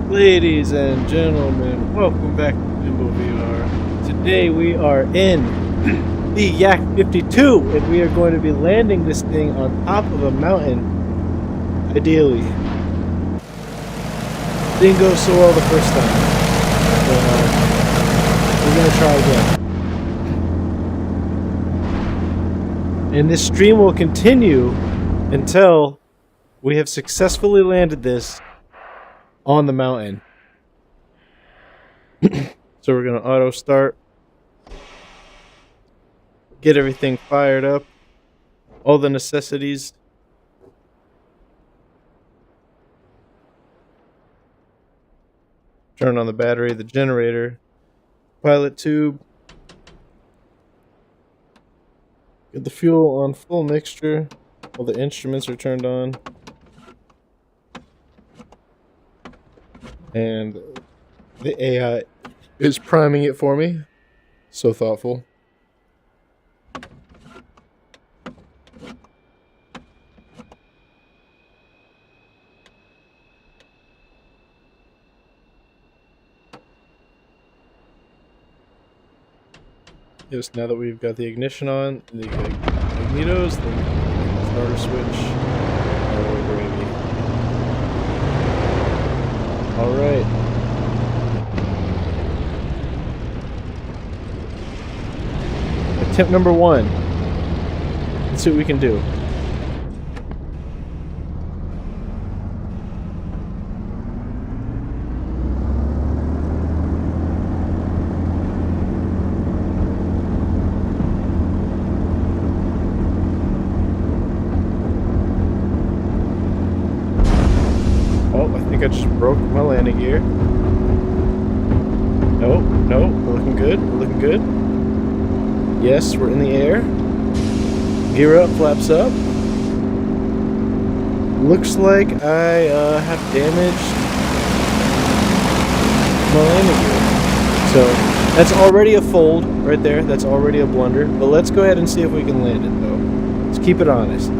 Ladies and gentlemen, welcome back to Jimbo VR. Today we are in the Yak-52 and we are going to be landing this thing on top of a mountain, ideally. Didn't go so well the first time, but we're going to try again. And this stream will continue until we have successfully landed this on the mountain. So we're gonna auto start, get everything fired up, all the necessities. Turn on the battery, the generator, pilot tube, get the fuel on full mixture, all the instruments are turned on. And the AI is priming it for me. So thoughtful. Yes, now that we've got the ignition on, the magnetos, the starter switch, oh gravy. Alright. Attempt number 1. Let's see what we can do. I just broke my landing gear. No, we're looking good. We're looking good. Yes, we're in the air. Gear up, flaps up. Looks like I have damaged my landing gear. So that's already a fold right there. That's already a blunder. But let's go ahead and see if we can land it though. Let's keep it honest.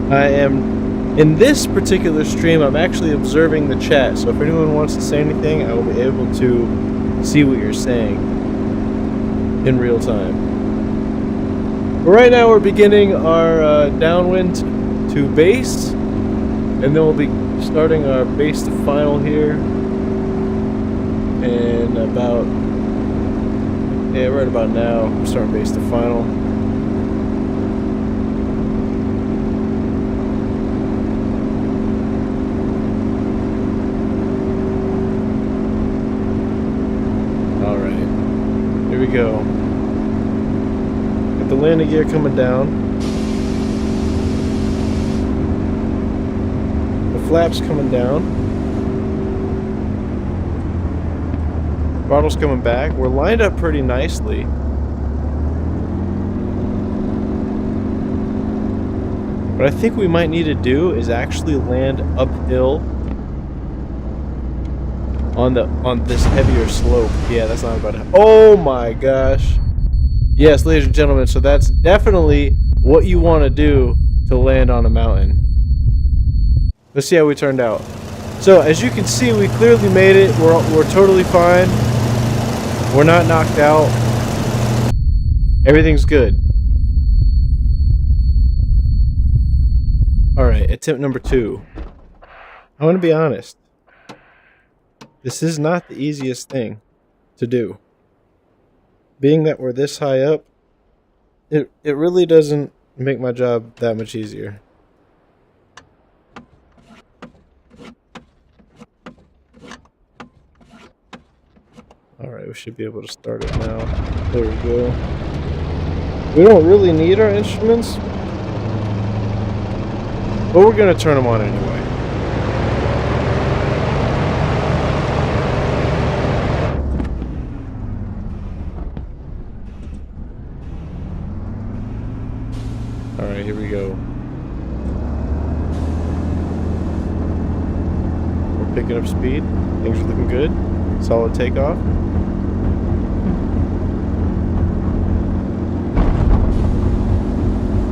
I am, in this particular stream, I'm actually observing the chat, so if anyone wants to say anything, I will be able to see what you're saying in real time. But right now we're beginning our downwind to base, and then we'll be starting our base to final here in about, right about now, we're starting base to final. Here we go. Got the landing gear coming down. The flaps coming down. Throttle's coming back. We're lined up pretty nicely. What I think we might need to do is actually land uphill on this heavier slope. Yeah, that's not about it. Oh my gosh. Yes, ladies and gentlemen, so that's definitely what you want to do to land on a mountain. Let's see how we turned out. So as you can see, we clearly made it. We're totally fine. We're not knocked out. Everything's good. Alright, attempt number 2. I want to be honest. This is not the easiest thing to do. Being that we're this high up, it really doesn't make my job that much easier. Alright, we should be able to start it now. There we go. We don't really need our instruments, but we're going to turn them on anyway. Alright, here we go. We're picking up speed. Things are looking good. Solid takeoff.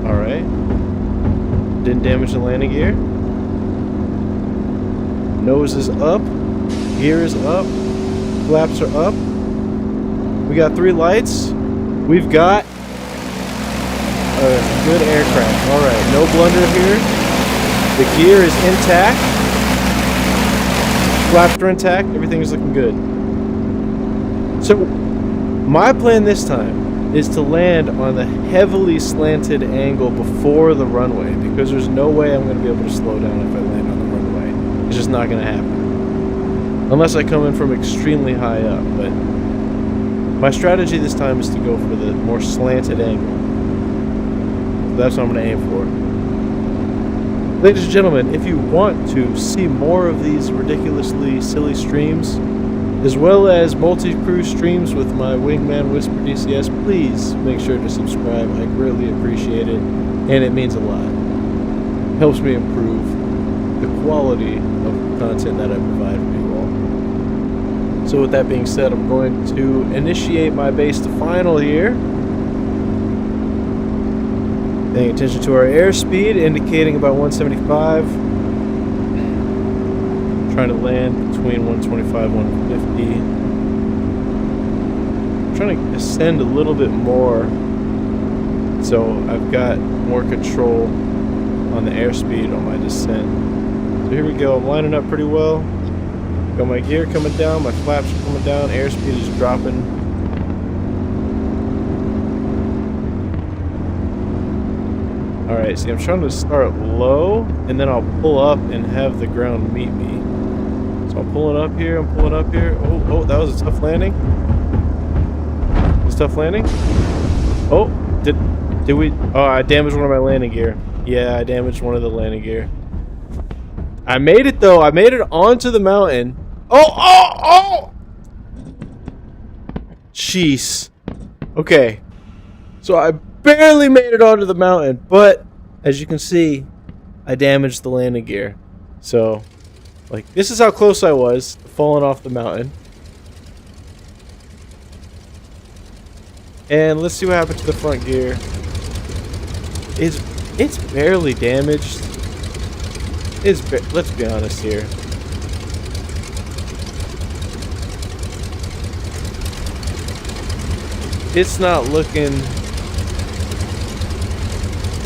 Alright. Didn't damage the landing gear. Nose is up. Gear is up. Flaps are up. We got 3 lights. We've got a good aircraft. Alright, no blunder here. The gear is intact. Flaps are intact. Everything is looking good. So, my plan this time is to land on the heavily slanted angle before the runway, because there's no way I'm going to be able to slow down if I land on the runway. It's just not going to happen. Unless I come in from extremely high up, but my strategy this time is to go for the more slanted angle. So that's what I'm going to aim for. Ladies and gentlemen, if you want to see more of these ridiculously silly streams, as well as multi-crew streams with my Wingman Whisper DCS, please make sure to subscribe. I greatly appreciate it, and it means a lot. It helps me improve the quality of content that I provide for you all. So with that being said, I'm going to initiate my base to final here. Paying attention to our airspeed, indicating about 175. Trying to land between 125 and 150. I'm trying to ascend a little bit more, so I've got more control on the airspeed on my descent. So here we go. I'm lining up pretty well. Got my gear coming down, my flaps are coming down, airspeed is dropping. Alright, see, I'm trying to start low, and then I'll pull up and have the ground meet me. So I'm pulling up here, I'm pulling up here. Oh, that was a tough landing. Was a tough landing? Oh, did we? Oh, I damaged one of my landing gear. Yeah, I damaged one of the landing gear. I made it though. I made it onto the mountain. Oh! Jeez. Okay. So I barely made it onto the mountain, but as you can see, I damaged the landing gear. So, like, this is how close I was to falling off the mountain. And let's see what happened to the front gear. It's barely damaged. Let's be honest here. It's not looking.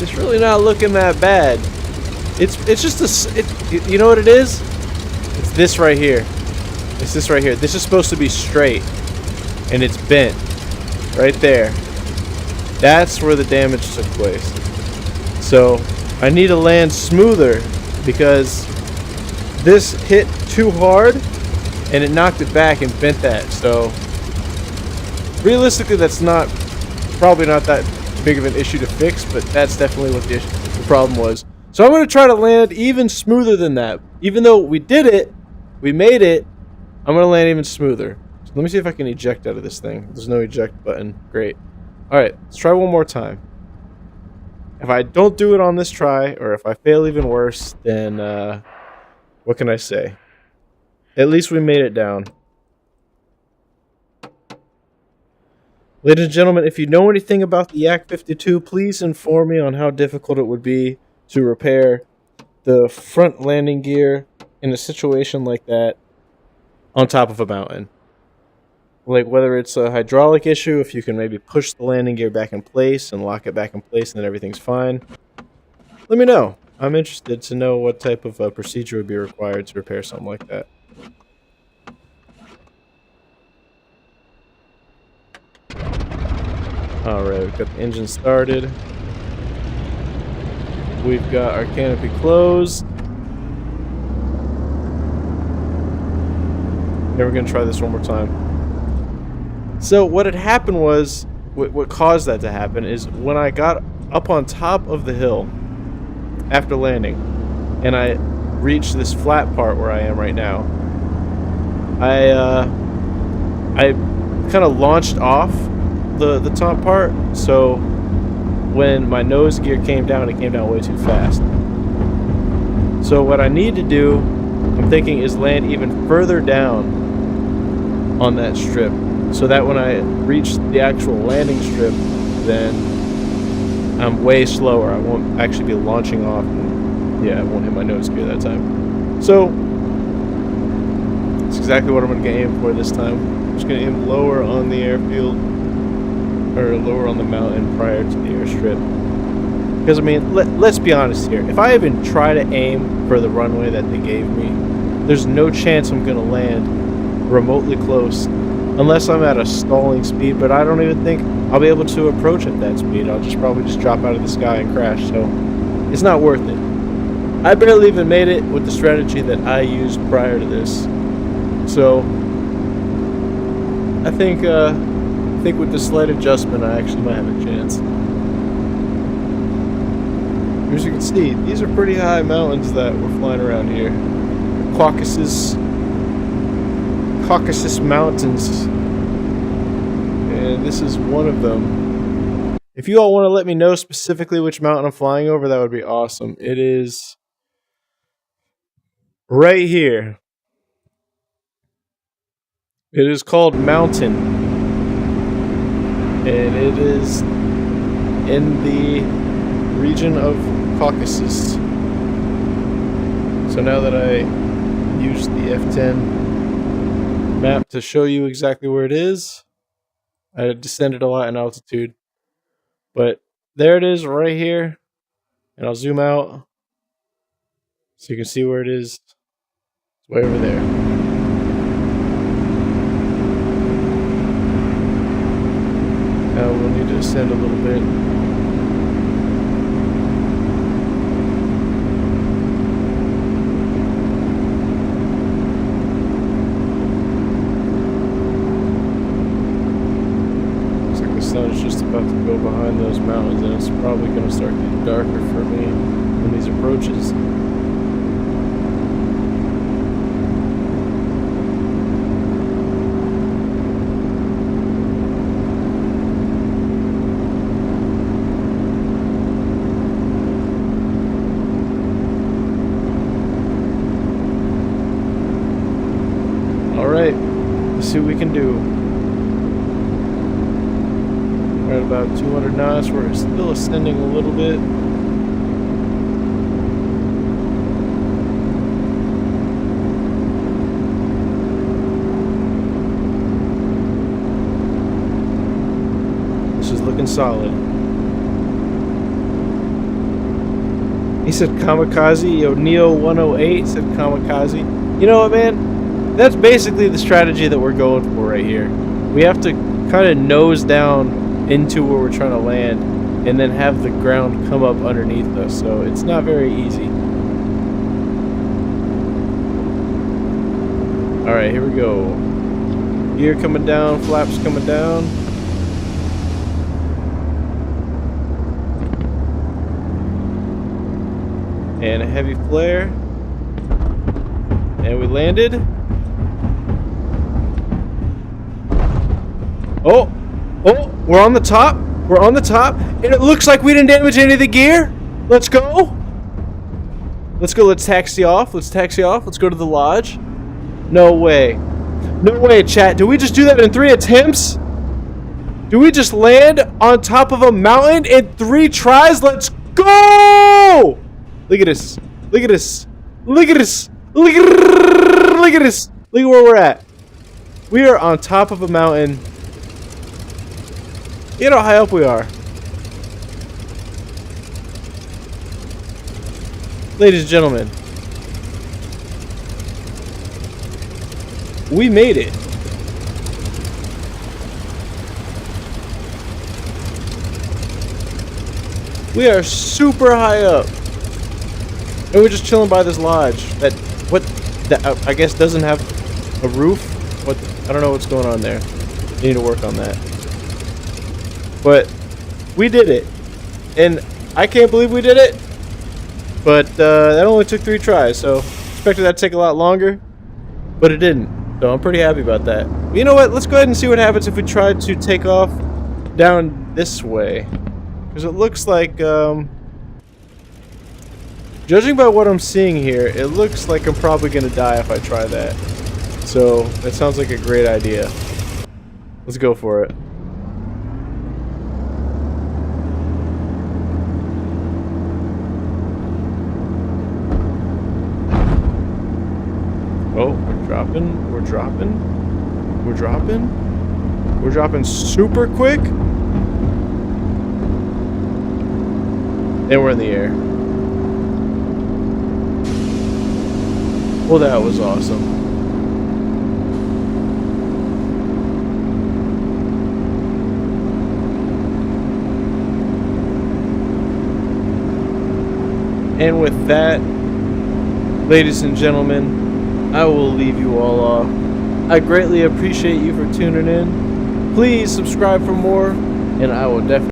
It's really not looking that bad. It's just you know what it is? It's this right here. It's this right here. This is supposed to be straight, and it's bent right there. That's where the damage took place. So I need to land smoother because this hit too hard and it knocked it back and bent that. So realistically, that's probably not that big of an issue to fix, but that's definitely what the problem was. So I'm going to try to land even smoother than that. Even though we did it, we made it, I'm going to land even smoother. So let me see if I can eject out of this thing. There's no eject button. Great. Alright, let's try one more time. If I don't do it on this try, or if I fail even worse, then what can I say? At least we made it down. Ladies and gentlemen, if you know anything about the Yak-52, please inform me on how difficult it would be to repair the front landing gear in a situation like that on top of a mountain. Like whether it's a hydraulic issue, if you can maybe push the landing gear back in place and lock it back in place and then everything's fine. Let me know. I'm interested to know what type of procedure would be required to repair something like that. Alright, we've got the engine started. We've got our canopy closed. Then we're going to try this one more time. So what had happened was, what caused that to happen is when I got up on top of the hill after landing, and I reached this flat part where I am right now, I kind of launched off the top part, so when my nose gear came down, it came down way too fast. So what I need to do, I'm thinking, is land even further down on that strip, so that when I reach the actual landing strip, then I'm way slower. I won't actually be launching off, and yeah, I won't hit my nose gear that time. So that's exactly what I'm going to aim for this time. I'm just going to aim lower on the airfield, or lower on the mountain prior to the airstrip. Because, I mean, let's be honest here. If I even try to aim for the runway that they gave me, there's no chance I'm going to land remotely close unless I'm at a stalling speed, but I don't even think I'll be able to approach at that speed. I'll probably just drop out of the sky and crash, so it's not worth it. I barely even made it with the strategy that I used prior to this. So I think with the slight adjustment, I actually might have a chance. As you can see, these are pretty high mountains that we're flying around here. The Caucasus Mountains. And this is one of them. If you all want to let me know specifically which mountain I'm flying over, that would be awesome. It is right here. It is called Mountain. And it is in the region of Caucasus. So now that I used the F10 map to show you exactly where it is, I descended a lot in altitude. But there it is right here. And I'll zoom out so you can see where it is. It's way over there. Now we'll need to ascend a little bit. The sun is just about to go behind those mountains, and it's probably going to start getting darker for me when these approaches. Alright, let's see what we can do. We're at about 200 knots. We're still ascending a little bit. This is looking solid. He said kamikaze. Yo, Neo 108 said kamikaze. You know what, man? That's basically the strategy that we're going for right here. We have to kind of nose down into where we're trying to land and then have the ground come up underneath us, so it's not very easy. Alright, here we go. Gear coming down, flaps coming down. And a heavy flare. And we landed. Oh! Oh! We're on the top. We're on the top. And it looks like we didn't damage any of the gear. Let's go. Let's go. Let's taxi off. Let's taxi off. Let's go to the lodge. No way. No way, chat. Did we just do that in 3 attempts? Do we just land on top of a mountain in 3 tries? Let's go! Look at this. Look at this. Look at this. Look at this. Look at where we're at. We are on top of a mountain. You know how high up we are. Ladies and gentlemen, we made it. We are super high up. And we're just chilling by this lodge that I guess doesn't have a roof. I don't know what's going on there. I need to work on that. But we did it, and I can't believe we did it. But that only took 3 tries, so expected that to take a lot longer, but it didn't. So I'm pretty happy about that. But you know what? Let's go ahead and see what happens if we try to take off down this way, because it looks like, judging by what I'm seeing here, it looks like I'm probably gonna die if I try that. So that sounds like a great idea. Let's go for it. Oh, we're dropping. We're dropping. We're dropping. We're dropping super quick. And we're in the air. Well, that was awesome. And with that, ladies and gentlemen, I will leave you all off. I greatly appreciate you for tuning in. Please subscribe for more, and I will definitely